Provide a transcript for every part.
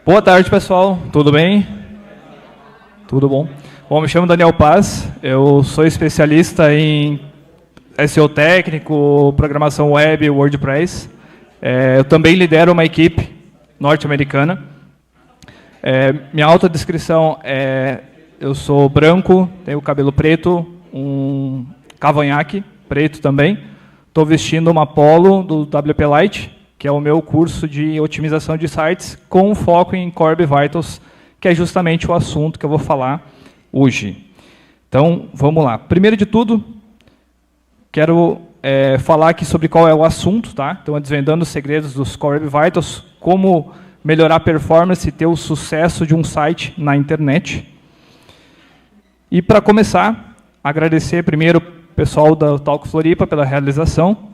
Boa tarde, pessoal. Tudo bem? Tudo bom? Bom, me chamo Daniel Paz. Eu sou especialista em SEO técnico, programação web, WordPress. Eu também lidero uma equipe norte-americana. Minha autodescrição é: eu sou branco, tenho cabelo preto, um cavanhaque preto também. Estou vestindo uma polo do WP Lite, que é o meu curso de otimização de sites com foco em Core Web Vitals, que é justamente o assunto que eu vou falar hoje. Então, vamos lá. Primeiro de tudo, quero falar aqui sobre qual é o assunto, tá? Então, desvendando os segredos dos Core Web Vitals, como melhorar a performance e ter o sucesso de um site na internet. E, para começar, agradecer primeiro o pessoal da Talk Floripa pela realização,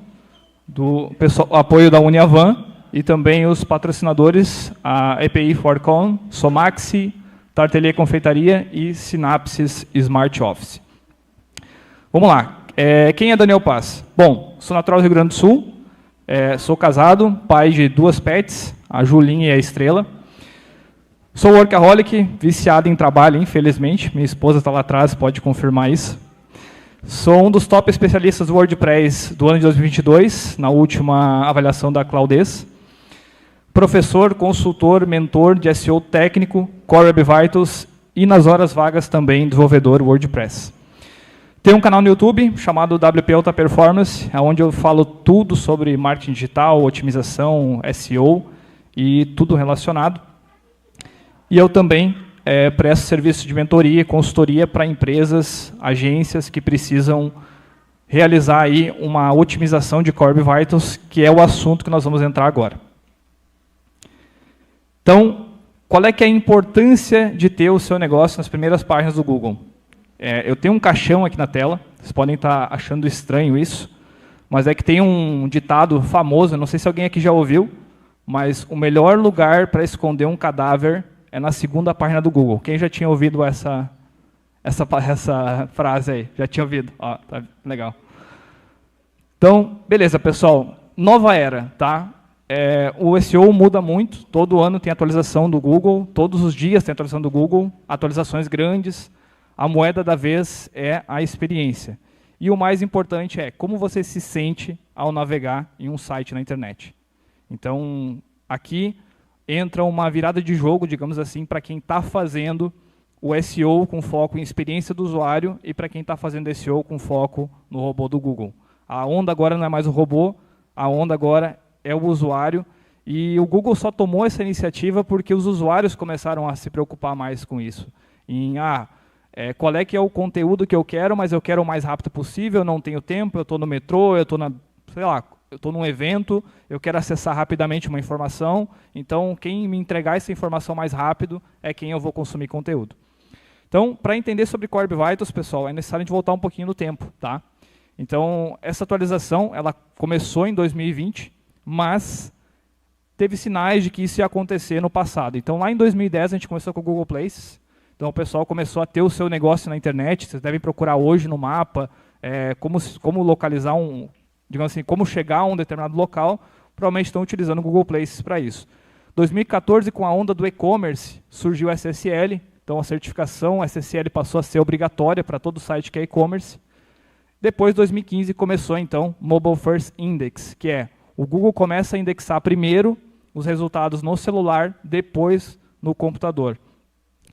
do apoio da Uniavan e também os patrocinadores, a EPI Forcon, Somaxi, Tartelier Confeitaria e Synapses Smart Office. Vamos lá. Quem é Daniel Paz? Bom, sou natural do Rio Grande do Sul, sou casado, pai de 2 pets, a Julinha e a Estrela. Sou workaholic, viciado em trabalho, infelizmente. Minha esposa está lá atrás, pode confirmar isso. Sou um dos top especialistas do WordPress do ano de 2022, na última avaliação da Cloudez. Professor, consultor, mentor de SEO técnico, Core Web Vitals e, nas horas vagas, também desenvolvedor WordPress. Tenho um canal no YouTube chamado WP Alta Performance, onde eu falo tudo sobre marketing digital, otimização, SEO e tudo relacionado. E eu também presto serviço de mentoria e consultoria para empresas, agências que precisam realizar aí uma otimização de Core Web Vitals, que é o assunto que nós vamos entrar agora. Então, qual é que é a importância de ter o seu negócio nas primeiras páginas do Google? Eu tenho um caixão aqui na tela, vocês podem estar achando estranho isso, mas é que tem um ditado famoso, não sei se alguém aqui já ouviu, mas o melhor lugar para esconder um cadáver é na segunda página do Google. Quem já tinha ouvido essa frase aí? Já tinha ouvido? Ó, tá legal. Então, beleza, pessoal. Nova era, tá? O SEO muda muito. Todo ano tem atualização do Google. Todos os dias tem atualização do Google. Atualizações grandes. A moeda da vez é a experiência. E o mais importante é como você se sente ao navegar em um site na internet. Então, aqui entra uma virada de jogo, digamos assim, para quem está fazendo o SEO com foco em experiência do usuário e para quem está fazendo SEO com foco no robô do Google. A onda agora não é mais o robô, a onda agora é o usuário, e o Google só tomou essa iniciativa porque os usuários começaram a se preocupar mais com isso. Qual é que é o conteúdo que eu quero, mas eu quero o mais rápido possível, eu não tenho tempo, eu estou no metrô, eu estou eu estou num evento, eu quero acessar rapidamente uma informação, então quem me entregar essa informação mais rápido é quem eu vou consumir conteúdo. Então, para entender sobre Core Web Vitals, pessoal, é necessário a gente voltar um pouquinho no tempo, tá? Então, essa atualização, ela começou em 2020, mas teve sinais de que isso ia acontecer no passado. Então, lá em 2010, a gente começou com o Google Places. Então, o pessoal começou a ter o seu negócio na internet. Vocês devem procurar hoje no mapa como localizar digamos assim, como chegar a um determinado local. Provavelmente estão utilizando o Google Places para isso. 2014, com a onda do e-commerce, surgiu o SSL. Então, a certificação SSL passou a ser obrigatória para todo site que é e-commerce. Depois, 2015, começou, então, Mobile First Index, que é o Google começa a indexar primeiro os resultados no celular, depois no computador.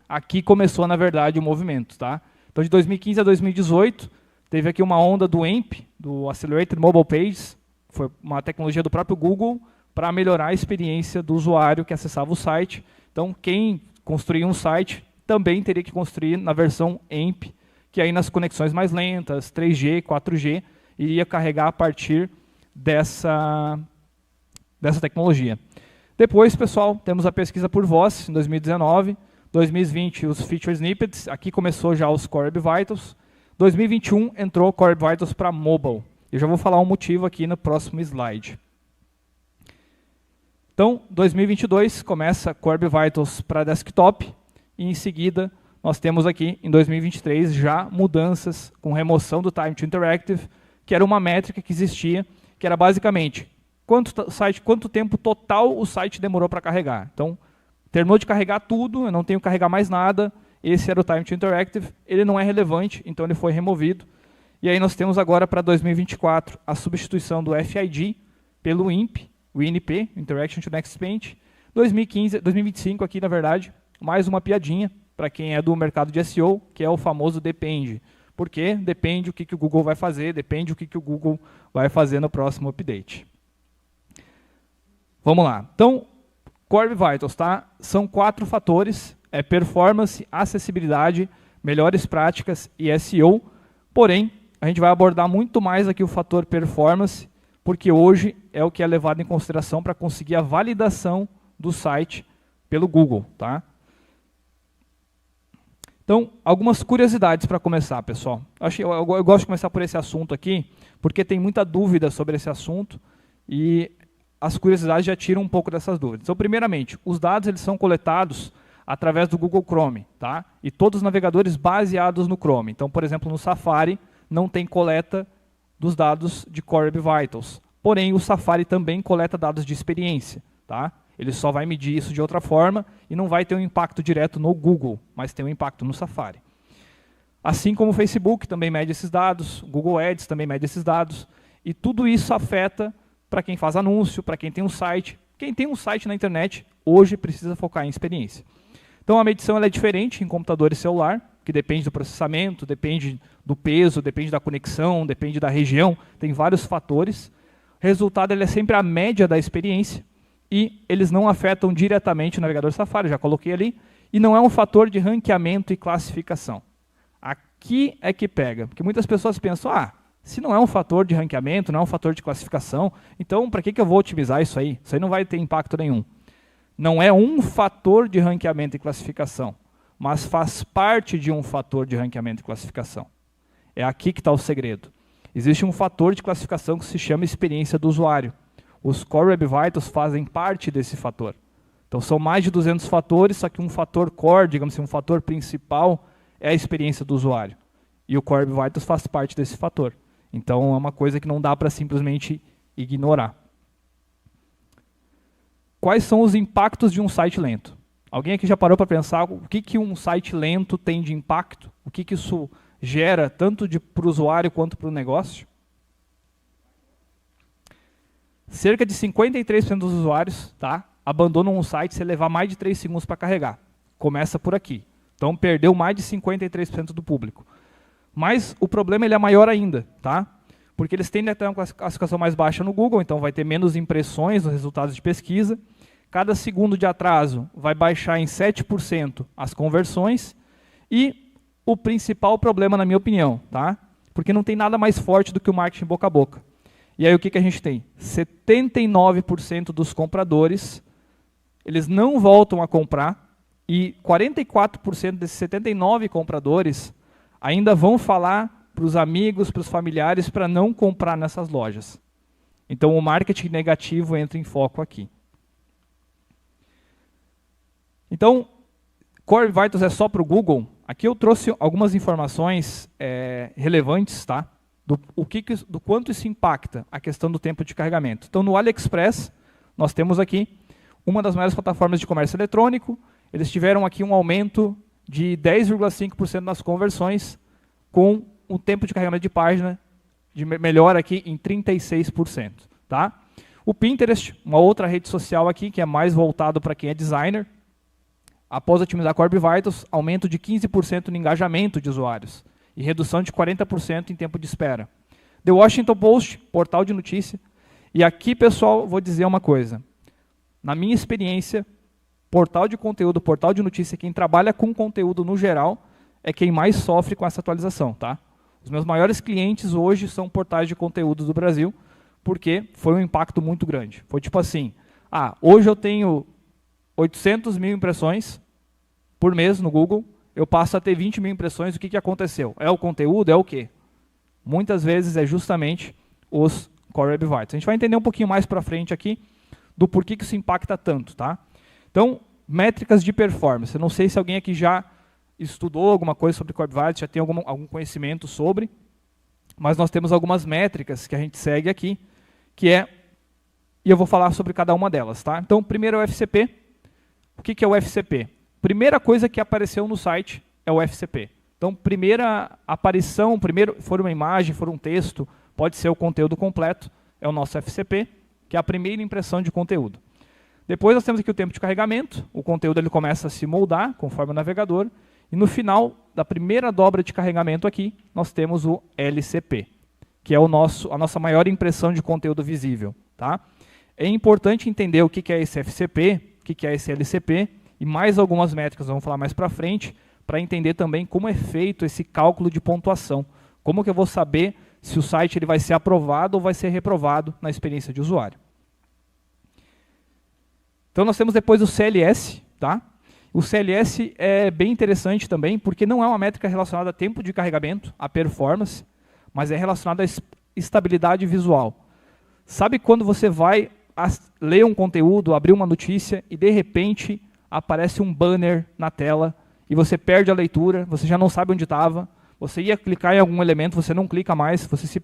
Aqui começou, na verdade, o movimento. Tá? Então, de 2015 a 2018, teve aqui uma onda do AMP, do Accelerated Mobile Pages, foi uma tecnologia do próprio Google para melhorar a experiência do usuário que acessava o site. Então, quem construía um site também teria que construir na versão AMP, que aí nas conexões mais lentas, 3G, 4G, iria carregar a partir dessa tecnologia. Depois, pessoal, temos a pesquisa por voz, em 2019, 2020, os Feature Snippets, aqui começou já os Core Web Vitals, 2021 entrou Core Web Vitals para mobile. Eu já vou falar um motivo aqui no próximo slide. Então, 2022 começa Core Web Vitals para desktop e em seguida nós temos aqui em 2023 já mudanças com remoção do Time to Interactive, que era uma métrica que existia, que era basicamente quanto tempo total o site demorou para carregar. Então, Terminou de carregar tudo, eu não tenho que carregar mais nada, esse era o Time to Interactive, ele não é relevante, então ele foi removido. E aí nós temos agora para 2024 a substituição do FID pelo INP, o INP, Interaction to Next Page. 2025 aqui, na verdade, mais uma piadinha para quem é do mercado de SEO, que é o famoso depende. Porque depende o que o Google vai fazer, depende o que o Google vai fazer no próximo update. Vamos lá. Então, Core Web Vitals, tá? São 4 fatores, performance, acessibilidade, melhores práticas e SEO. Porém, a gente vai abordar muito mais aqui o fator performance, porque hoje é o que é levado em consideração para conseguir a validação do site pelo Google, tá? Então, algumas curiosidades para começar, pessoal. Eu gosto de começar por esse assunto aqui, porque tem muita dúvida sobre esse assunto e as curiosidades já tiram um pouco dessas dúvidas. Então, primeiramente, os dados eles são coletados através do Google Chrome, tá? E todos os navegadores baseados no Chrome. Então, por exemplo, no Safari não tem coleta dos dados de Core Web Vitals. Porém, o Safari também coleta dados de experiência, tá? Ele só vai medir isso de outra forma e não vai ter um impacto direto no Google, mas tem um impacto no Safari. Assim como o Facebook também mede esses dados, o Google Ads também mede esses dados, e tudo isso afeta para quem faz anúncio, para quem tem um site. Quem tem um site na internet, hoje precisa focar em experiência. Então a medição ela é diferente em computador e celular, que depende do processamento, depende do peso, depende da conexão, depende da região, tem vários fatores. O resultado ele é sempre a média da experiência, e eles não afetam diretamente o navegador Safari, já coloquei ali, e não é um fator de ranqueamento e classificação. Aqui é que pega, porque muitas pessoas pensam, se não é um fator de ranqueamento, não é um fator de classificação, então para que eu vou otimizar isso aí? Isso aí não vai ter impacto nenhum. Não é um fator de ranqueamento e classificação, mas faz parte de um fator de ranqueamento e classificação. É aqui que está o segredo. Existe um fator de classificação que se chama experiência do usuário. Os Core Web Vitals fazem parte desse fator. Então são mais de 200 fatores, só que um fator core, digamos assim, um fator principal é a experiência do usuário. E o Core Web Vitals faz parte desse fator. Então é uma coisa que não dá para simplesmente ignorar. Quais são os impactos de um site lento? Alguém aqui já parou para pensar o que um site lento tem de impacto? O que isso gera tanto para o usuário quanto para o negócio? Cerca de 53% dos usuários abandonam um site se levar mais de 3 segundos para carregar. Começa por aqui. Então, perdeu mais de 53% do público. Mas o problema ele é maior ainda, tá? Porque eles tendem a ter uma classificação mais baixa no Google, então vai ter menos impressões nos resultados de pesquisa. Cada segundo de atraso vai baixar em 7% as conversões. E o principal problema, na minha opinião, tá? Porque não tem nada mais forte do que o marketing boca a boca. E aí o que a gente tem? 79% dos compradores, eles não voltam a comprar, e 44% desses 79 compradores ainda vão falar para os amigos, para os familiares, para não comprar nessas lojas. Então o marketing negativo entra em foco aqui. Então, Core Vitals é só para o Google? Aqui eu trouxe algumas informações relevantes, tá? Do quanto isso impacta a questão do tempo de carregamento. Então, no AliExpress, nós temos aqui uma das maiores plataformas de comércio eletrônico. Eles tiveram aqui um aumento de 10,5% nas conversões, com o tempo de carregamento de página de melhor aqui em 36%. Tá? O Pinterest, uma outra rede social aqui, que é mais voltado para quem é designer, após otimizar Core Web Vitals, aumento de 15% no engajamento de usuários e redução de 40% em tempo de espera. The Washington Post, portal de notícia. E aqui, pessoal, vou dizer uma coisa. Na minha experiência, portal de conteúdo, portal de notícia, quem trabalha com conteúdo no geral, é quem mais sofre com essa atualização. Tá? Os meus maiores clientes hoje são portais de conteúdo do Brasil, porque foi um impacto muito grande. Foi tipo assim, hoje eu tenho 800 mil impressões por mês no Google, eu passo a ter 20 mil impressões, o que aconteceu? É o conteúdo? É o quê? Muitas vezes é justamente os Core Web Vitals. A gente vai entender um pouquinho mais para frente aqui do porquê que isso impacta tanto. Tá? Então, métricas de performance. Eu não sei se alguém aqui já estudou alguma coisa sobre Core Web Vitals, já tem algum conhecimento sobre, mas nós temos algumas métricas que a gente segue aqui, e eu vou falar sobre cada uma delas. Tá? Então, primeiro é o FCP. O que é o FCP? Primeira coisa que apareceu no site é o FCP. Então, primeira aparição, primeiro for uma imagem, for um texto, pode ser o conteúdo completo, é o nosso FCP, que é a primeira impressão de conteúdo. Depois nós temos aqui o tempo de carregamento, o conteúdo ele começa a se moldar conforme o navegador, e no final da primeira dobra de carregamento aqui, nós temos o LCP, que é a nossa maior impressão de conteúdo visível. Tá? É importante entender o que é esse FCP, o que é esse LCP, e mais algumas métricas, vamos falar mais para frente, para entender também como é feito esse cálculo de pontuação. Como que eu vou saber se o site ele vai ser aprovado ou vai ser reprovado na experiência de usuário. Então nós temos depois o CLS, tá? O CLS é bem interessante também, porque não é uma métrica relacionada a tempo de carregamento, a performance, mas é relacionada à estabilidade visual. Sabe quando você vai ler um conteúdo, abrir uma notícia e de repente aparece um banner na tela e você perde a leitura, você já não sabe onde estava, você ia clicar em algum elemento, você não clica mais, você se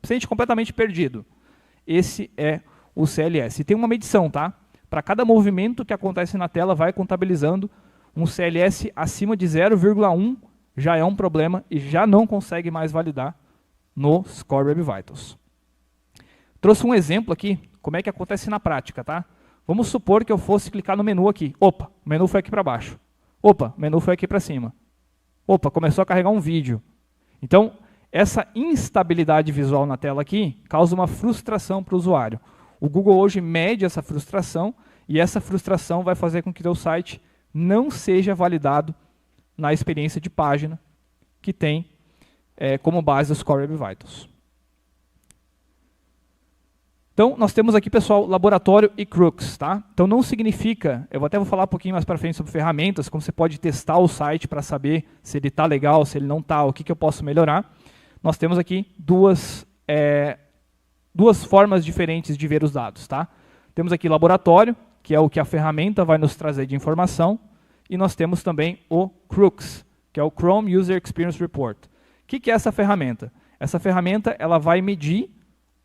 sente completamente perdido. Esse é o CLS. E tem uma medição, tá? Para cada movimento que acontece na tela, vai contabilizando. Um CLS acima de 0,1 já é um problema e já não consegue mais validar no Score Web Vitals. Trouxe um exemplo aqui, como é que acontece na prática, tá? Vamos supor que eu fosse clicar no menu aqui. Opa, o menu foi aqui para baixo. Opa, o menu foi aqui para cima. Opa, começou a carregar um vídeo. Então, essa instabilidade visual na tela aqui causa uma frustração para o usuário. O Google hoje mede essa frustração e essa frustração vai fazer com que o seu site não seja validado na experiência de página que tem como base o Score Web Vitals. Então, nós temos aqui, pessoal, laboratório e crux, tá? Então, não significa, eu vou falar um pouquinho mais para frente sobre ferramentas, como você pode testar o site para saber se ele está legal, se ele não está, o que eu posso melhorar. Nós temos aqui duas formas diferentes de ver os dados, tá? Temos aqui laboratório, que é o que a ferramenta vai nos trazer de informação, e nós temos também o crux, que é o Chrome User Experience Report. O que é essa ferramenta? Essa ferramenta ela vai medir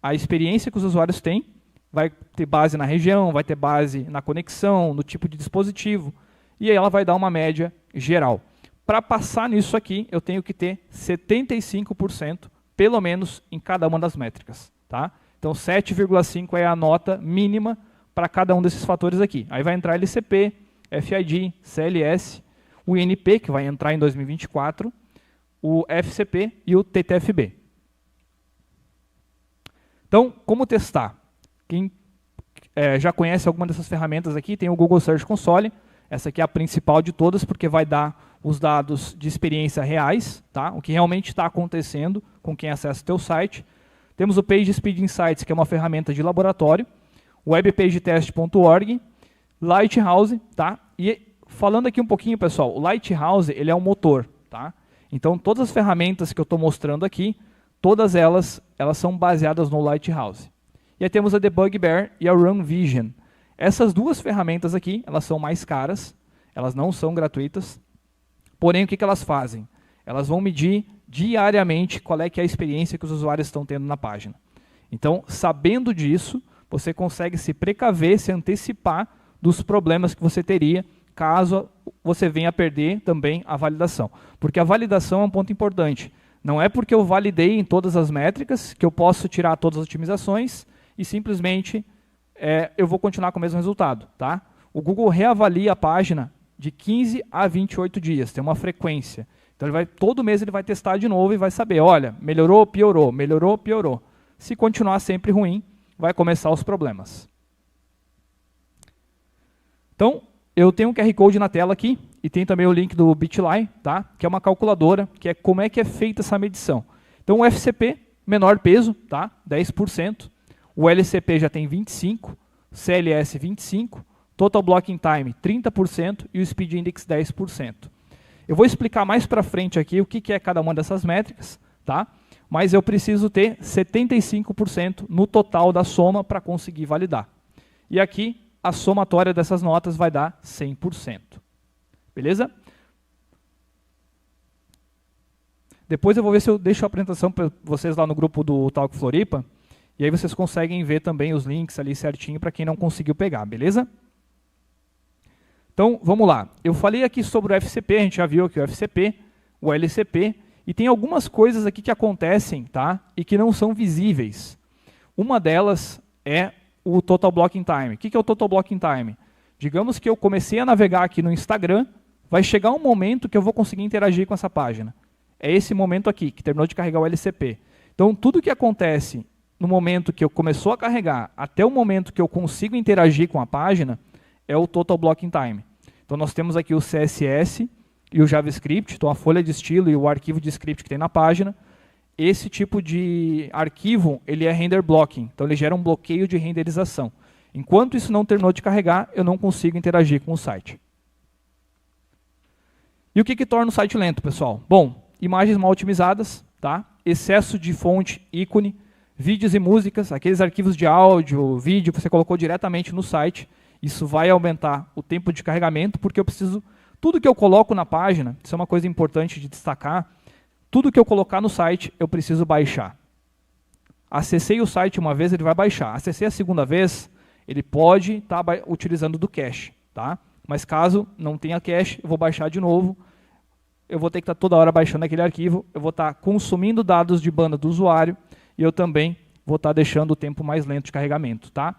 a experiência que os usuários têm, vai ter base na região, vai ter base na conexão, no tipo de dispositivo, e aí ela vai dar uma média geral. Para passar nisso aqui, eu tenho que ter 75%, pelo menos, em cada uma das métricas. Tá? Então, 7,5 é a nota mínima para cada um desses fatores aqui. Aí vai entrar LCP, FID, CLS, o INP, que vai entrar em 2024, o FCP e o TTFB. Então, como testar? Quem já conhece alguma dessas ferramentas aqui, tem o Google Search Console. Essa aqui é a principal de todas, porque vai dar os dados de experiência reais, tá? O que realmente está acontecendo com quem acessa o teu site. Temos o PageSpeed Insights, que é uma ferramenta de laboratório, webpagetest.org, Lighthouse, tá? E falando aqui um pouquinho, pessoal, o Lighthouse ele é um motor, tá? Então, todas as ferramentas que eu estou mostrando aqui, todas elas são baseadas no Lighthouse. E aí temos a Debug Bear e a Run Vision. Essas duas ferramentas aqui, elas são mais caras, elas não são gratuitas, porém o que elas fazem? Elas vão medir diariamente qual é que é a experiência que os usuários estão tendo na página. Então, sabendo disso, você consegue se precaver, se antecipar dos problemas que você teria caso você venha a perder também a validação. Porque a validação é um ponto importante. Não é porque eu validei em todas as métricas que eu posso tirar todas as otimizações e simplesmente eu vou continuar com o mesmo resultado. Tá? O Google reavalia a página de 15 a 28 dias, tem uma frequência. Então, todo mês ele vai testar de novo e vai saber, olha, melhorou, piorou, melhorou, piorou. Se continuar sempre ruim, vai começar os problemas. Então, eu tenho um QR Code na tela aqui, e tem também o link do Bitly, tá? Que é uma calculadora, que é como é que é feita essa medição. Então, o FCP, menor peso, tá? 10%. O LCP já tem 25%, CLS 25%, Total Blocking Time 30% e o Speed Index 10%. Eu vou explicar mais para frente aqui o que é cada uma dessas métricas, tá? Mas eu preciso ter 75% no total da soma para conseguir validar. E aqui, a somatória dessas notas vai dar 100%. Beleza? Depois eu vou ver se eu deixo a apresentação para vocês lá no grupo do Talk Floripa, e aí vocês conseguem ver também os links ali certinho para quem não conseguiu pegar, beleza? Então, vamos lá. Eu falei aqui sobre o FCP, a gente já viu aqui o FCP, o LCP, e tem algumas coisas aqui que acontecem, tá? E que não são visíveis. Uma delas é o Total Blocking Time. O que é o Total Blocking Time? Digamos que eu comecei a navegar aqui no Instagram, vai chegar um momento que eu vou conseguir interagir com essa página. É esse momento aqui, que terminou de carregar o LCP. Então, tudo que acontece no momento que eu começou a carregar até o momento que eu consigo interagir com a página é o Total Blocking Time. Então, nós temos aqui o CSS e o JavaScript, então a folha de estilo e o arquivo de script que tem na página. Esse tipo de arquivo, ele é render blocking, então ele gera um bloqueio de renderização. Enquanto isso não terminou de carregar, eu não consigo interagir com o site. E o que torna o site lento, pessoal? Bom, imagens mal otimizadas, tá? Excesso de fonte, ícone, vídeos e músicas, aqueles arquivos de áudio, vídeo que você colocou diretamente no site, isso vai aumentar o tempo de carregamento, porque eu preciso, tudo que eu coloco na página, isso é uma coisa importante de destacar, tudo que eu colocar no site, eu preciso baixar. Acessei o site uma vez, ele vai baixar. Acessei a segunda vez, ele pode estar utilizando do cache, tá? Mas caso não tenha cache, eu vou baixar de novo, eu vou ter que estar toda hora baixando aquele arquivo, eu vou estar consumindo dados de banda do usuário e eu também vou estar deixando o tempo mais lento de carregamento, tá?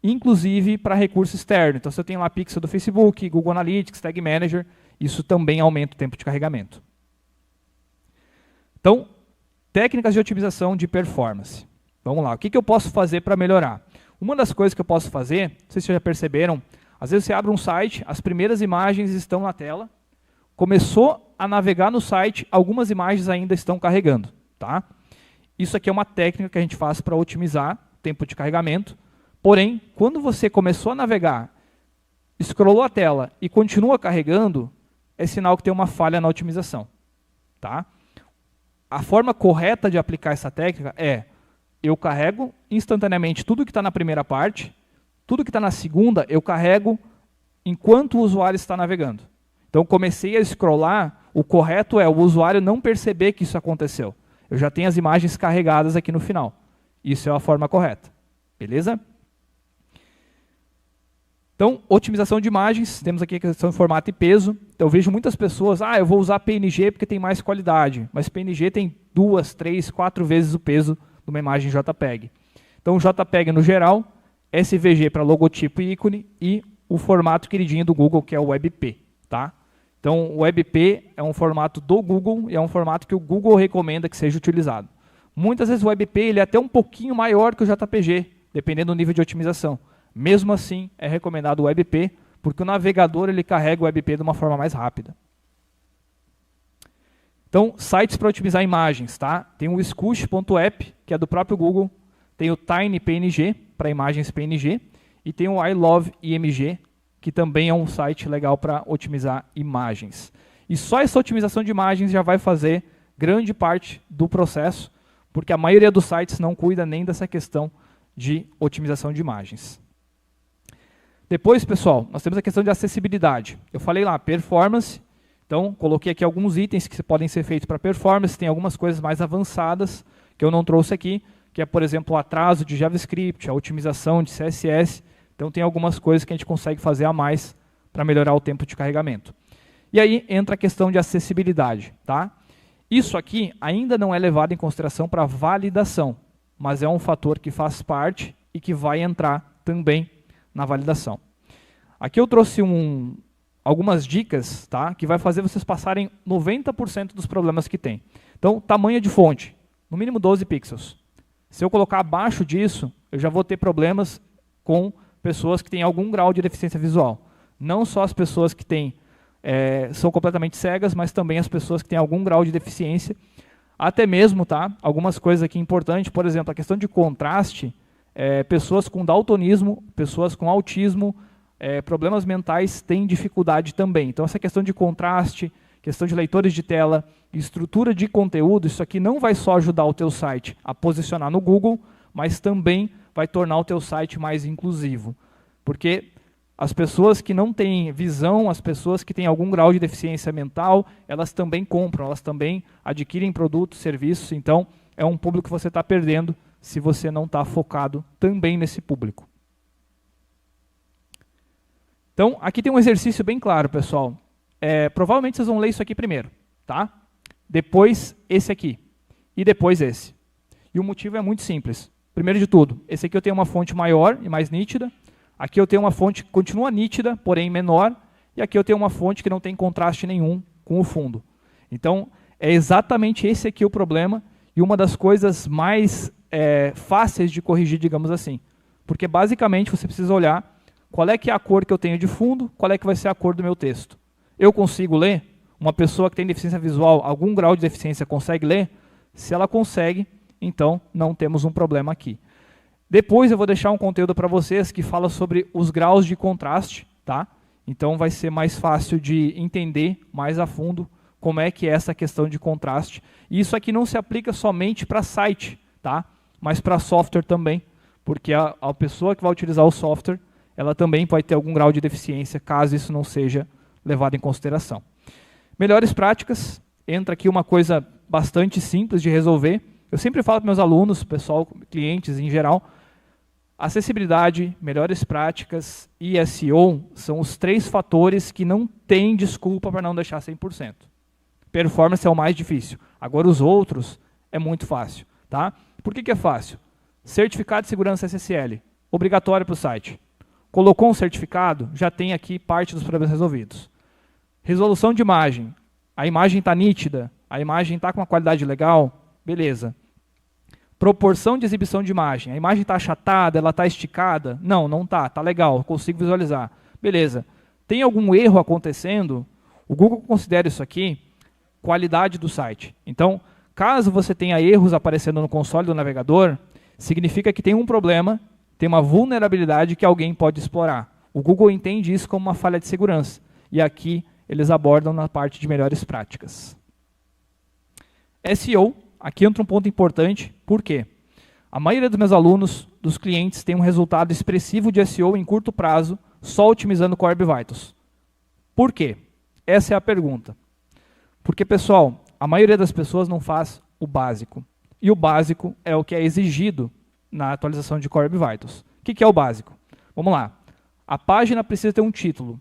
Inclusive para recurso externo. Então, se eu tenho lá Pixel do Facebook, Google Analytics, Tag Manager, isso também aumenta o tempo de carregamento. Então, técnicas de otimização de performance. Vamos lá, o que eu posso fazer para melhorar? Uma das coisas que eu posso fazer, não sei se vocês já perceberam, às vezes você abre um site, as primeiras imagens estão na tela, começou a navegar no site, algumas imagens ainda estão carregando, tá? Isso aqui é uma técnica que a gente faz para otimizar o tempo de carregamento. Porém, quando você começou a navegar, scrollou a tela e continua carregando, é sinal que tem uma falha na otimização, tá? A forma correta de aplicar essa técnica é, eu carrego instantaneamente tudo que está na primeira parte, tudo que está na segunda eu carrego enquanto o usuário está navegando. Então, comecei a scrollar, o correto é o usuário não perceber que isso aconteceu. Eu já tenho as imagens carregadas aqui no final. Isso é a forma correta. Beleza? Então, otimização de imagens, temos aqui a questão de formato e peso. Então, eu vejo muitas pessoas, eu vou usar PNG porque tem mais qualidade. Mas PNG tem 2, 3, 4 vezes o peso de uma imagem JPEG. Então, JPEG no geral, SVG para logotipo e ícone e o formato queridinho do Google, que é o WebP. Tá? Então, o WebP é um formato do Google e é um formato que o Google recomenda que seja utilizado. Muitas vezes o WebP ele é até um pouquinho maior que o JPG, dependendo do nível de otimização. Mesmo assim, é recomendado o WebP, porque o navegador ele carrega o WebP de uma forma mais rápida. Então, sites para otimizar imagens. Tá? Tem o Scoosh.app, que é do próprio Google. Tem o TinyPNG, para imagens PNG. E tem o iLoveIMG, que também é um site legal para otimizar imagens. E só essa otimização de imagens já vai fazer grande parte do processo, porque a maioria dos sites não cuida nem dessa questão de otimização de imagens. Depois, pessoal, nós temos a questão de acessibilidade. Eu falei lá, performance. Então, coloquei aqui alguns itens que podem ser feitos para performance. Tem algumas coisas mais avançadas que eu não trouxe aqui, que é, por exemplo, o atraso de JavaScript, a otimização de CSS. Então, tem algumas coisas que a gente consegue fazer a mais para melhorar o tempo de carregamento. E aí entra a questão de acessibilidade. Tá? Isso aqui ainda não é levado em consideração para validação, mas é um fator que faz parte e que vai entrar também na validação. Aqui eu trouxe algumas dicas, tá, que vai fazer vocês passarem 90% dos problemas que tem. Então, tamanho de fonte, no mínimo 12 pixels. Se eu colocar abaixo disso, eu já vou ter problemas com pessoas que têm algum grau de deficiência visual. Não só as pessoas que são completamente cegas, mas também as pessoas que têm algum grau de deficiência. Até mesmo, tá, algumas coisas aqui importantes, por exemplo, a questão de contraste, pessoas com daltonismo, pessoas com autismo, problemas mentais têm dificuldade também. Então, essa questão de contraste, questão de leitores de tela, estrutura de conteúdo, isso aqui não vai só ajudar o teu site a posicionar no Google, mas também vai tornar o teu site mais inclusivo. Porque as pessoas que não têm visão, as pessoas que têm algum grau de deficiência mental, elas também compram, elas também adquirem produtos, serviços, então é um público que você está perdendo se você não está focado também nesse público. Então, aqui tem um exercício bem claro, pessoal. Provavelmente vocês vão ler isso aqui primeiro, tá? Depois esse aqui. E depois esse. E o motivo é muito simples. Primeiro de tudo, esse aqui eu tenho uma fonte maior e mais nítida. Aqui eu tenho uma fonte que continua nítida, porém menor. E aqui eu tenho uma fonte que não tem contraste nenhum com o fundo. Então, é exatamente esse aqui o problema. E uma das coisas mais fáceis de corrigir, digamos assim. Porque, basicamente, você precisa olhar qual é que é a cor que eu tenho de fundo, qual é que vai ser a cor do meu texto. Eu consigo ler? Uma pessoa que tem deficiência visual, algum grau de deficiência, consegue ler? Se ela consegue, então não temos um problema aqui. Depois eu vou deixar um conteúdo para vocês que fala sobre os graus de contraste, tá? Então vai ser mais fácil de entender mais a fundo como é que é essa questão de contraste. E isso aqui não se aplica somente para site, tá? Mas para software também, porque a pessoa que vai utilizar o software, ela também pode ter algum grau de deficiência, caso isso não seja levado em consideração. Melhores práticas, entra aqui uma coisa bastante simples de resolver. Eu sempre falo para meus alunos, pessoal, clientes em geral, acessibilidade, melhores práticas e SEO são os 3 fatores que não tem desculpa para não deixar 100%. Performance é o mais difícil. Agora os outros é muito fácil. Tá? Por que é fácil? Certificado de segurança SSL, obrigatório para o site. Colocou um certificado, já tem aqui parte dos problemas resolvidos. Resolução de imagem. A imagem está nítida, a imagem está com uma qualidade legal, beleza. Proporção de exibição de imagem. A imagem está achatada, ela está esticada? Não, não está, está legal, consigo visualizar. Beleza. Tem algum erro acontecendo? O Google considera isso aqui qualidade do site. Então, caso você tenha erros aparecendo no console do navegador, significa que tem um problema, tem uma vulnerabilidade que alguém pode explorar. O Google entende isso como uma falha de segurança. E aqui eles abordam na parte de melhores práticas. SEO, aqui entra um ponto importante, por quê? A maioria dos meus alunos, dos clientes, tem um resultado expressivo de SEO em curto prazo, só otimizando Core Web Vitals. Por quê? Essa é a pergunta. Porque, pessoal, a maioria das pessoas não faz o básico. E o básico é o que é exigido na atualização de Core Web Vitals. O que é o básico? Vamos lá. A página precisa ter um título.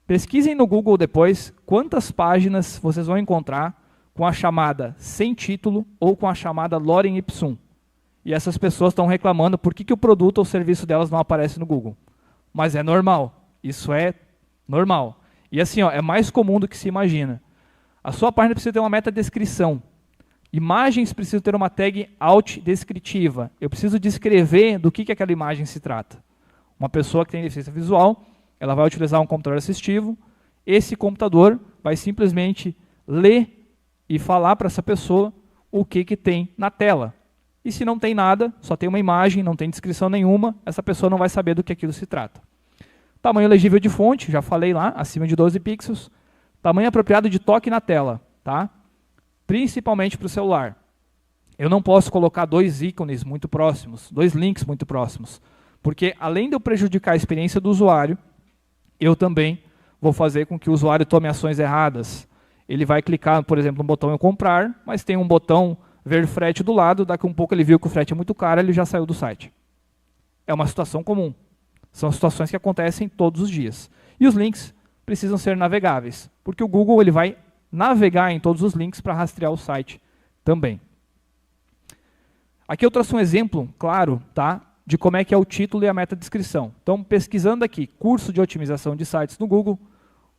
Pesquisem no Google depois quantas páginas vocês vão encontrar com a chamada sem título ou com a chamada lorem ipsum. E essas pessoas estão reclamando por que o produto ou serviço delas não aparece no Google. Mas é normal. Isso é normal. E assim, ó, é mais comum do que se imagina. A sua página precisa ter uma metadescrição. Imagens precisam ter uma tag alt descritiva. Eu preciso descrever do que aquela imagem se trata. Uma pessoa que tem deficiência visual, ela vai utilizar um computador assistivo. Esse computador vai simplesmente ler e falar para essa pessoa o que tem na tela. E se não tem nada, só tem uma imagem, não tem descrição nenhuma, essa pessoa não vai saber do que aquilo se trata. Tamanho legível de fonte, já falei lá, acima de 12 pixels. Tamanho apropriado de toque na tela, tá? Principalmente para o celular. Eu não posso colocar 2 ícones muito próximos, 2 links muito próximos, porque além de eu prejudicar a experiência do usuário, eu também vou fazer com que o usuário tome ações erradas. Ele vai clicar, por exemplo, no botão eu comprar, mas tem um botão ver frete do lado, daqui a um pouco ele viu que o frete é muito caro, ele já saiu do site. É uma situação comum. São situações que acontecem todos os dias. E os links precisam ser navegáveis, porque o Google ele vai navegar em todos os links para rastrear o site também. Aqui eu trouxe um exemplo claro, tá, de como é que é o título e a metadescrição. Então, pesquisando aqui, curso de otimização de sites no Google,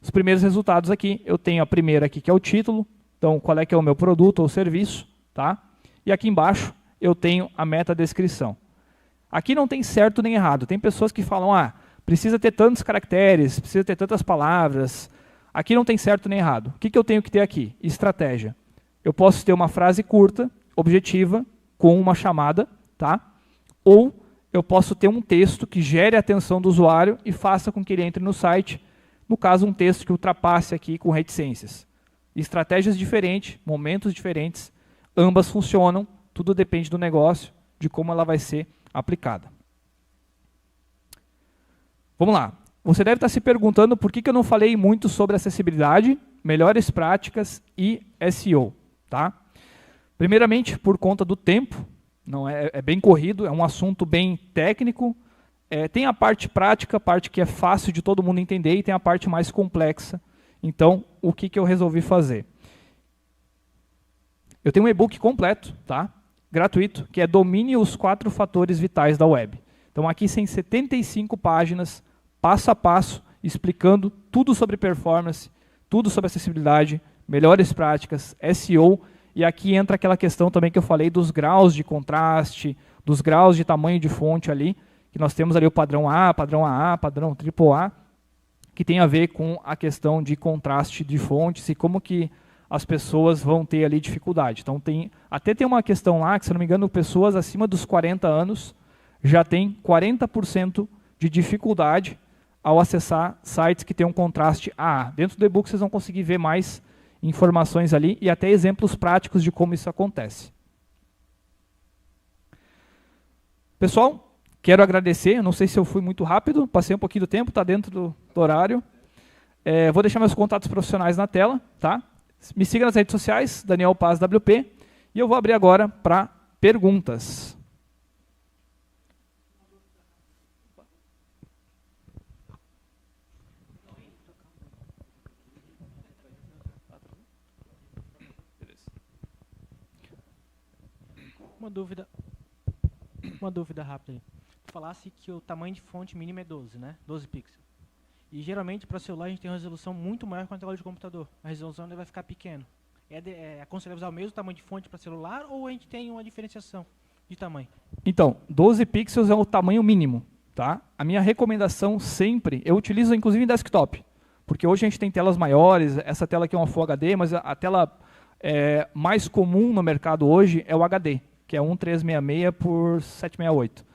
os primeiros resultados aqui, eu tenho a primeira aqui que é o título, então qual é que é o meu produto ou serviço, tá? E aqui embaixo eu tenho a metadescrição. Aqui não tem certo nem errado, tem pessoas que falam, precisa ter tantos caracteres, precisa ter tantas palavras. Aqui não tem certo nem errado. O que eu tenho que ter aqui? Estratégia. Eu posso ter uma frase curta, objetiva, com uma chamada, tá? Ou eu posso ter um texto que gere a atenção do usuário e faça com que ele entre no site, no caso um texto que ultrapasse aqui com reticências. Estratégias diferentes, momentos diferentes, ambas funcionam, tudo depende do negócio, de como ela vai ser aplicada. Vamos lá. Você deve estar se perguntando por que eu não falei muito sobre acessibilidade, melhores práticas e SEO. Tá? Primeiramente, por conta do tempo, não é bem corrido, é um assunto bem técnico, tem a parte prática, a parte que é fácil de todo mundo entender, e tem a parte mais complexa. Então, o que eu resolvi fazer? Eu tenho um e-book completo, tá? Gratuito, que é Domine os 4 fatores vitais da web. Então, aqui tem 75 páginas, passo a passo, explicando tudo sobre performance, tudo sobre acessibilidade, melhores práticas, SEO, e aqui entra aquela questão também que eu falei dos graus de contraste, dos graus de tamanho de fonte ali, que nós temos ali o padrão A, padrão AA, padrão AAA, que tem a ver com a questão de contraste de fontes e como que as pessoas vão ter ali dificuldade. Então, até tem uma questão lá, que se não me engano, pessoas acima dos 40 anos já têm 40% de dificuldade ao acessar sites que têm um contraste AA. Dentro do e-book vocês vão conseguir ver mais informações ali e até exemplos práticos de como isso acontece. Pessoal, quero agradecer, não sei se eu fui muito rápido, passei um pouquinho do tempo, está dentro do horário. Vou deixar meus contatos profissionais na tela, tá? Me siga nas redes sociais, Daniel Paz WP, e eu vou abrir agora para perguntas. Uma dúvida rápida aí. Tu falasse que o tamanho de fonte mínimo é 12, né? 12 pixels. E geralmente para celular a gente tem uma resolução muito maior que a tela de computador. A resolução vai ficar pequena. É aconselhável usar o mesmo tamanho de fonte para celular ou a gente tem uma diferenciação de tamanho? Então, 12 pixels é o tamanho mínimo, tá? A minha recomendação sempre, eu utilizo inclusive em desktop, porque hoje a gente tem telas maiores, essa tela aqui é uma Full HD, mas a tela mais comum no mercado hoje é o HD, que é 1366 por 768.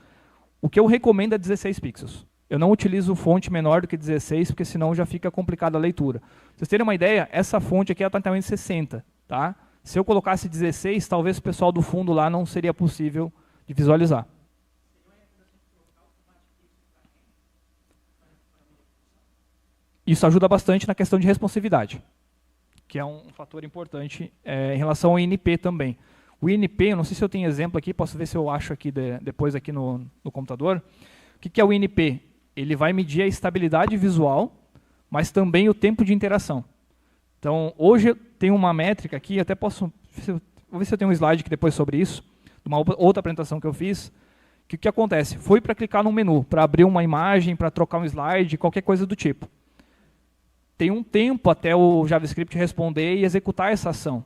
O que eu recomendo é 16 pixels. Eu não utilizo fonte menor do que 16, porque senão já fica complicada a leitura. Pra vocês terem uma ideia, essa fonte aqui está em tamanho de 60. Tá? Se eu colocasse 16, talvez o pessoal do fundo lá não seria possível de visualizar. Isso ajuda bastante na questão de responsividade, que é um fator importante em relação ao INP também. O INP, eu não sei se eu tenho exemplo aqui, posso ver se eu acho aqui depois aqui no computador. O que é o INP? Ele vai medir a estabilidade visual, mas também o tempo de interação. Então, hoje tem uma métrica aqui, até posso... Vou ver se eu tenho um slide aqui depois sobre isso, de uma outra apresentação que eu fiz. Que o que acontece? Foi para clicar no menu, para abrir uma imagem, para trocar um slide, qualquer coisa do tipo. Tem um tempo até o JavaScript responder e executar essa ação.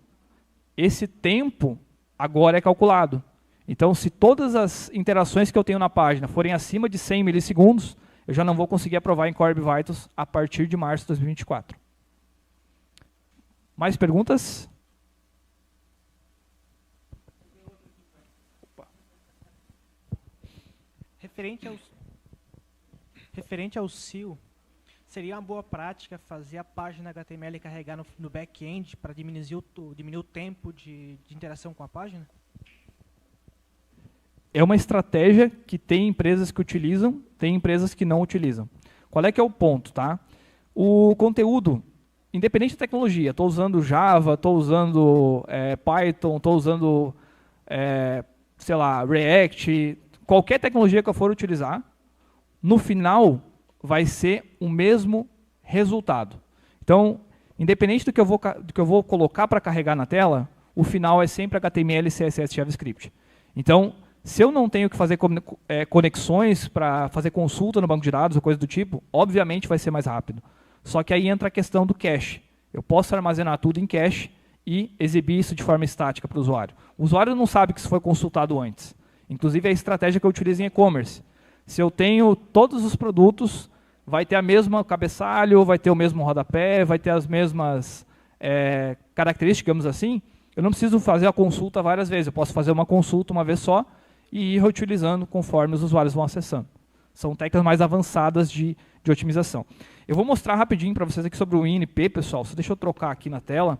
Esse tempo agora é calculado. Então, se todas as interações que eu tenho na página forem acima de 100 milissegundos, eu já não vou conseguir aprovar em Core Web Vitals a partir de março de 2024. Mais perguntas? Opa. Referente ao SEO, seria uma boa prática fazer a página HTML carregar no back-end para diminuir o tempo de interação com a página? É uma estratégia que tem empresas que utilizam, tem empresas que não utilizam. Qual é que é o ponto? Tá? O conteúdo, independente da tecnologia, estou usando Java, estou usando Python, estou usando, sei lá, React, qualquer tecnologia que eu for utilizar, no final vai ser o mesmo resultado. Então, independente do que eu vou colocar para carregar na tela, o final é sempre HTML, CSS, JavaScript. Então, se eu não tenho que fazer conexões para fazer consulta no banco de dados ou coisa do tipo, obviamente vai ser mais rápido. Só que aí entra a questão do cache. Eu posso armazenar tudo em cache e exibir isso de forma estática para o usuário. O usuário não sabe que isso foi consultado antes. Inclusive, é a estratégia que eu utilizo em e-commerce. Se eu tenho todos os produtos, vai ter a mesma cabeçalho, vai ter o mesmo rodapé, vai ter as mesmas características, digamos assim. Eu não preciso fazer a consulta várias vezes. Eu posso fazer uma consulta uma vez só e ir reutilizando conforme os usuários vão acessando. São técnicas mais avançadas de otimização. Eu vou mostrar rapidinho para vocês aqui sobre o INP, pessoal. Só deixa eu trocar aqui na tela,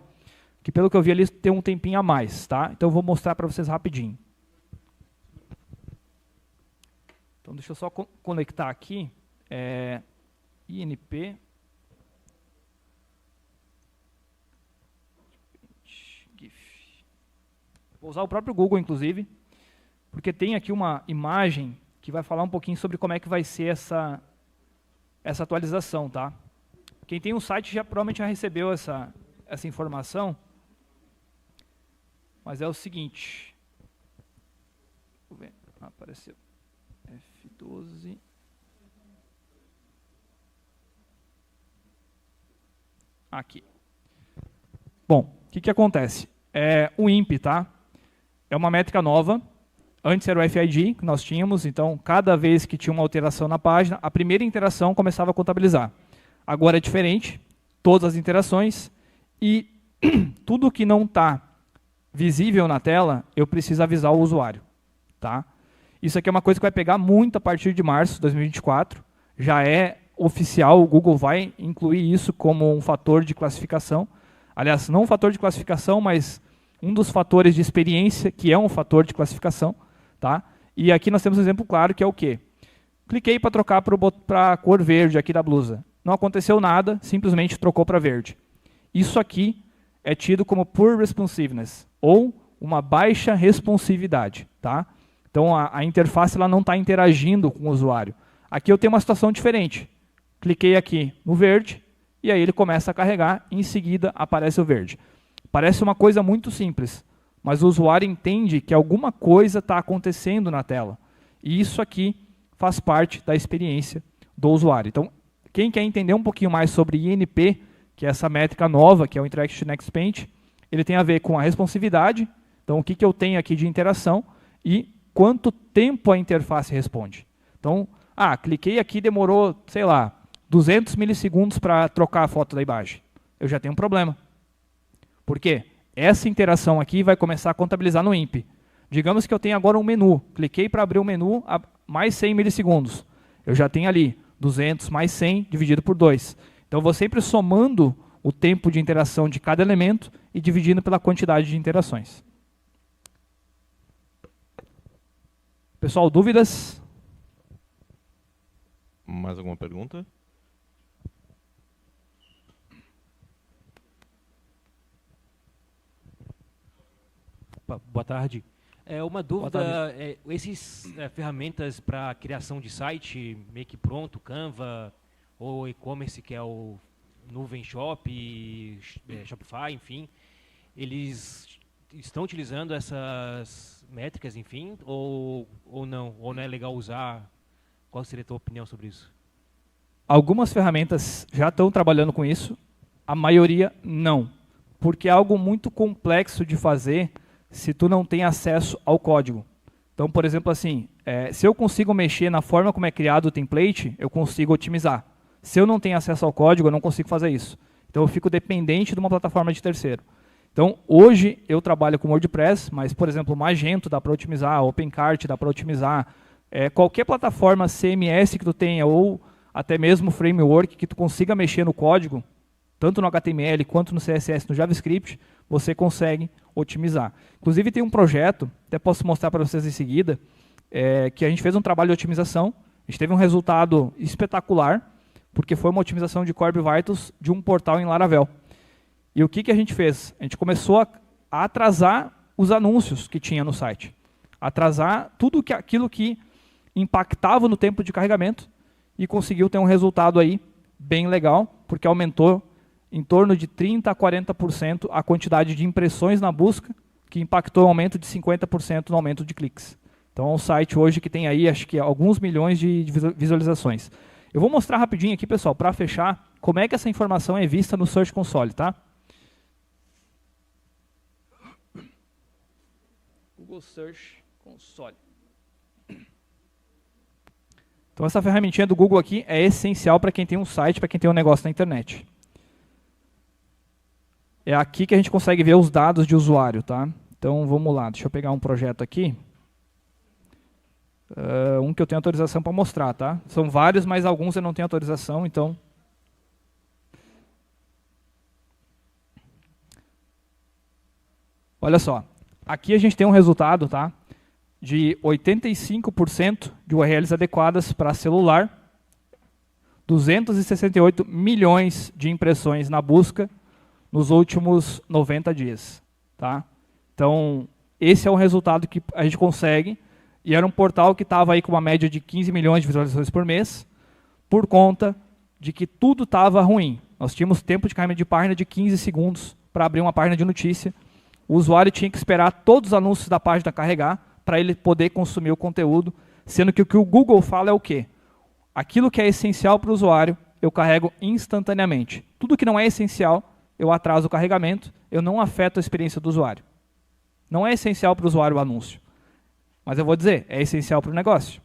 que pelo que eu vi ali tem um tempinho a mais. Tá? Então eu vou mostrar para vocês rapidinho. Então deixa eu só conectar aqui. INP. GIF. Vou usar o próprio Google, inclusive, porque tem aqui uma imagem que vai falar um pouquinho sobre como é que vai ser essa atualização, tá? Quem tem um site provavelmente já recebeu essa informação, mas é o seguinte. Vou ver, apareceu F12. Aqui. Bom, o que acontece? O INPE, tá? É uma métrica nova. Antes era o FID que nós tínhamos, então cada vez que tinha uma alteração na página, a primeira interação começava a contabilizar. Agora é diferente, todas as interações e tudo que não está visível na tela, eu preciso avisar o usuário. Tá? Isso aqui é uma coisa que vai pegar muito a partir de março de 2024. Já é oficial, o Google vai incluir isso como um fator de classificação. Aliás, não um fator de classificação, mas um dos fatores de experiência, que é um fator de classificação. Tá? E aqui nós temos um exemplo claro, que é o quê? Cliquei para trocar para a cor verde aqui da blusa. Não aconteceu nada, simplesmente trocou para verde. Isso aqui é tido como poor responsiveness, ou uma baixa responsividade. Tá? Então, a interface ela não está interagindo com o usuário. Aqui eu tenho uma situação diferente. Cliquei aqui no verde, e aí ele começa a carregar, e em seguida aparece o verde. Parece uma coisa muito simples, mas o usuário entende que alguma coisa está acontecendo na tela. E isso aqui faz parte da experiência do usuário. Então, quem quer entender um pouquinho mais sobre INP, que é essa métrica nova, que é o Interaction Next Paint, ele tem a ver com a responsividade, então o que eu tenho aqui de interação, e quanto tempo a interface responde. Então, cliquei aqui, demorou, sei lá, 200 milissegundos para trocar a foto da imagem. Eu já tenho um problema. Por quê? Essa interação aqui vai começar a contabilizar no INPE. Digamos que eu tenho agora um menu. Cliquei para abrir o menu a mais 100 milissegundos. Eu já tenho ali 200 mais 100 dividido por 2. Então, eu vou sempre somando o tempo de interação de cada elemento e dividindo pela quantidade de interações. Pessoal, dúvidas? Mais alguma pergunta? Boa tarde. Uma dúvida, esses ferramentas para criação de site, meio que pronto, Canva, ou e-commerce, que é o Nuvem Shop, Shopify, enfim, eles estão utilizando essas métricas, enfim, ou não? Ou não é legal usar? Qual seria a tua opinião sobre isso? Algumas ferramentas já estão trabalhando com isso, a maioria não, porque é algo muito complexo de fazer se tu não tem acesso ao código. Então, por exemplo, assim, se eu consigo mexer na forma como é criado o template, eu consigo otimizar. Se eu não tenho acesso ao código, eu não consigo fazer isso. Então, eu fico dependente de uma plataforma de terceiro. Então, hoje, eu trabalho com WordPress, mas, por exemplo, o Magento dá para otimizar, OpenCart dá para otimizar. Qualquer plataforma CMS que tu tenha, ou até mesmo framework que tu consiga mexer no código, tanto no HTML quanto no CSS, no JavaScript, você consegue otimizar. Inclusive tem um projeto, até posso mostrar para vocês em seguida, que a gente fez um trabalho de otimização, a gente teve um resultado espetacular, porque foi uma otimização de Core Vitals de um portal em Laravel. E o que a gente fez? A gente começou a atrasar os anúncios que tinha no site. Atrasar tudo aquilo que impactava no tempo de carregamento e conseguiu ter um resultado aí bem legal, porque aumentou em torno de 30% a 40% a quantidade de impressões na busca, que impactou um aumento de 50% no aumento de cliques. Então é um site hoje que tem aí, acho que alguns milhões de visualizações. Eu vou mostrar rapidinho aqui, pessoal, para fechar, como é que essa informação é vista no Search Console, tá? Google Search Console. Então essa ferramentinha do Google aqui é essencial para quem tem um site, para quem tem um negócio na internet. É aqui que a gente consegue ver os dados de usuário, tá? Então vamos lá, deixa eu pegar um projeto aqui. Um que eu tenho autorização para mostrar, tá? São vários, mas alguns eu não tenho autorização, então... Olha só, aqui a gente tem um resultado, tá? De 85% de URLs adequadas para celular, 268 milhões de impressões na busca nos últimos 90 dias. Tá? Então, esse é o resultado que a gente consegue E era um portal que estava aí com uma média de 15 milhões de visualizações por mês, por conta de que tudo estava ruim. Nós tínhamos tempo de carregamento de página de 15 segundos para abrir uma página de notícia. O usuário tinha que esperar todos os anúncios da página carregar para ele poder consumir o conteúdo, sendo que o que o Google fala é o quê? Aquilo que é essencial para o usuário, eu carrego instantaneamente. Tudo que não é essencial, eu atraso o carregamento, eu não afeto a experiência do usuário. Não é essencial para o usuário o anúncio. Mas eu vou dizer, é essencial para o negócio.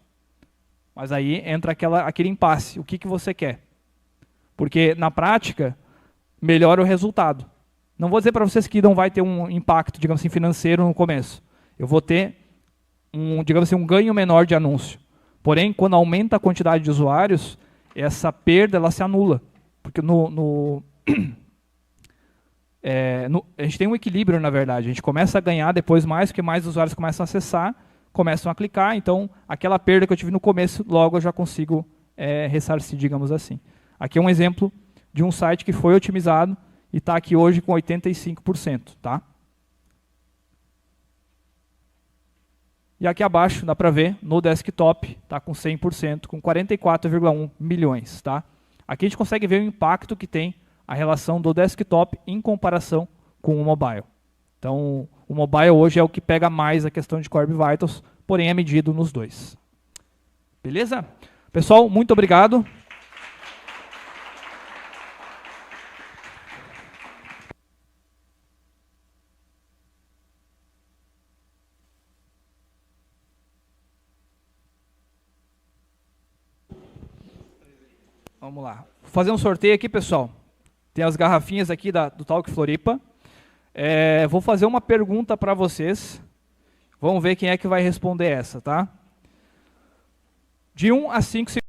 Mas aí entra aquele impasse. O que você quer? Porque, na prática, melhora o resultado. Não vou dizer para vocês que não vai ter um impacto, digamos assim, financeiro no começo. Eu vou ter, digamos assim, um ganho menor de anúncio. Porém, quando aumenta a quantidade de usuários, essa perda ela se anula. Porque a gente tem um equilíbrio, na verdade. A gente começa a ganhar depois mais, porque mais usuários começam a acessar, começam a clicar. Então, aquela perda que eu tive no começo, logo eu já consigo ressarcir, digamos assim. Aqui é um exemplo de um site que foi otimizado e está aqui hoje com 85%. Tá? E aqui abaixo, dá para ver, no desktop, está com 100%, com 44,1 milhões. Tá? Aqui a gente consegue ver o impacto que tem a relação do desktop em comparação com o mobile. Então, o mobile hoje é o que pega mais a questão de Core Web Vitals, porém é medido nos dois. Beleza? Pessoal, muito obrigado. Vamos lá. Vou fazer um sorteio aqui, pessoal. Tem as garrafinhas aqui do Talk Floripa. Vou fazer uma pergunta para vocês. Vamos ver quem é que vai responder essa, tá? De 1 a 5 segundos.